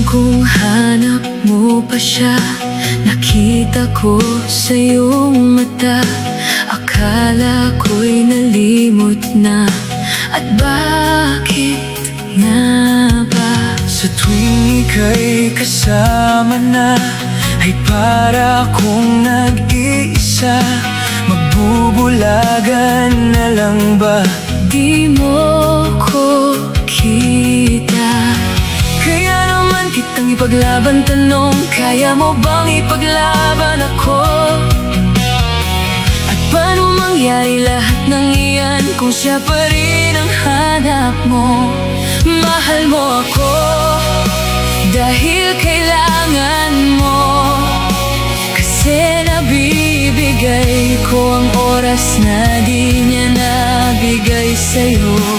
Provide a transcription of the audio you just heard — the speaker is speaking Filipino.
kung hanap mo pa siya. Nakita ko sa iyong mata, akala ko'y nalimot na. At bakit nga ba? Sa tuwing ika'y kasama na, ay para akong nag-iisa. Magbubulagan na lang ba? Di mo ko kita, Kaya naman kitang ipaglaban, tanong, kaya mo bang ipaglaban ako? at paano mangyari lahat ng iyan kung siya pa rin ang hanap mo? Mahal mo ako Dahil kailangan mo, kasi nabibigay ko ang oras na di niya nabigay sa'yo.